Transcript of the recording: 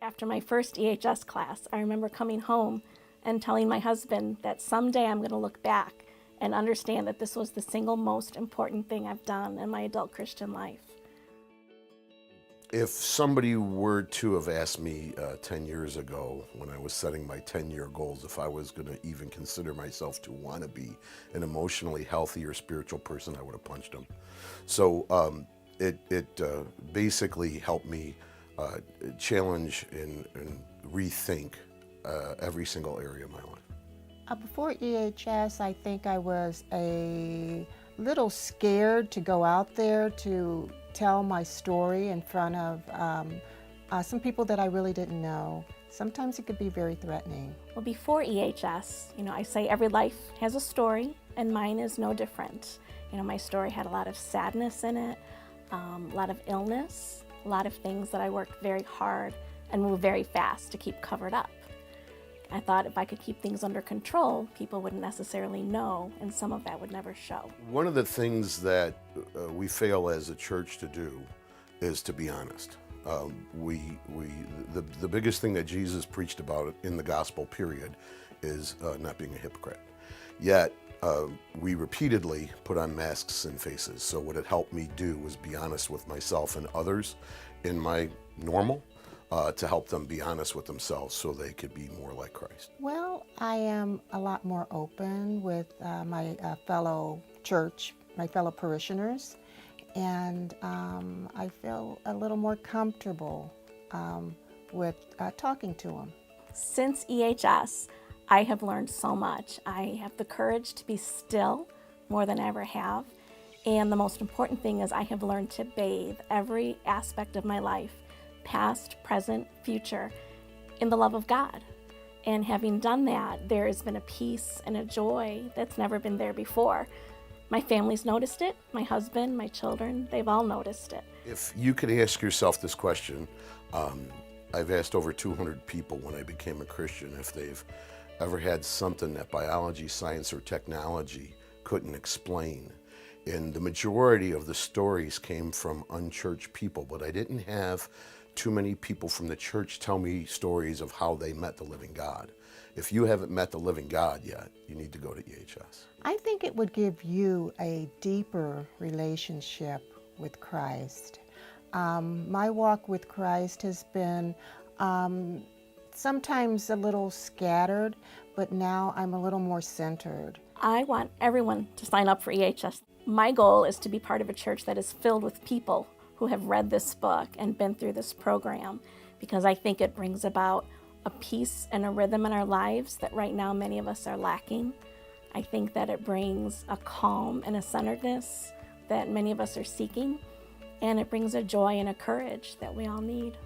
After my first EHS class, I remember coming home and telling my husband that someday I'm going to look back and understand that this was the single most important thing I've done in my adult Christian life. If somebody were to have asked me 10 years ago when I was setting my 10-year goals if I was going to even consider myself to want to be an emotionally healthy or spiritual person, I would have punched them. So it basically helped me challenge and rethink every single area of my life. Before EHS, I think I was a little scared to go out there to tell my story in front of some people that I really didn't know. Sometimes it could be very threatening. Well, before EHS, I say every life has a story, and mine is no different. My story had a lot of sadness in it, a lot of illness, a lot of things that I worked very hard and moved very fast to keep covered up. I thought if I could keep things under control, people wouldn't necessarily know, and some of that would never show. One of the things that we fail as a church to do is to be honest. The biggest thing that Jesus preached about in the gospel period is not being a hypocrite. Yet, we repeatedly put on masks and faces. So what it helped me do was be honest with myself and others in my normal, to help them be honest with themselves so they could be more like Christ. Well, I am a lot more open with my fellow church, my fellow parishioners, and I feel a little more comfortable with talking to them. Since EHS, I have learned so much. I have the courage to be still more than I ever have. And the most important thing is I have learned to bathe every aspect of my life, past, present, future, in the love of God. And having done that, there has been a peace and a joy that's never been there before. My family's noticed it, my husband, my children, they've all noticed it. If you could ask yourself this question, I've asked over 200 people when I became a Christian if they've ever had something that biology, science, or technology couldn't explain. And the majority of the stories came from unchurched people, but I didn't have too many people from the church tell me stories of how they met the living God. If you haven't met the living God yet, you need to go to EHS. I think it would give you a deeper relationship with Christ. My walk with Christ has been sometimes a little scattered, but now I'm a little more centered. I want everyone to sign up for EHS. My goal is to be part of a church that is filled with people who have read this book and been through this program, because I think it brings about a peace and a rhythm in our lives that right now many of us are lacking. I think that it brings a calm and a centeredness that many of us are seeking, and it brings a joy and a courage that we all need.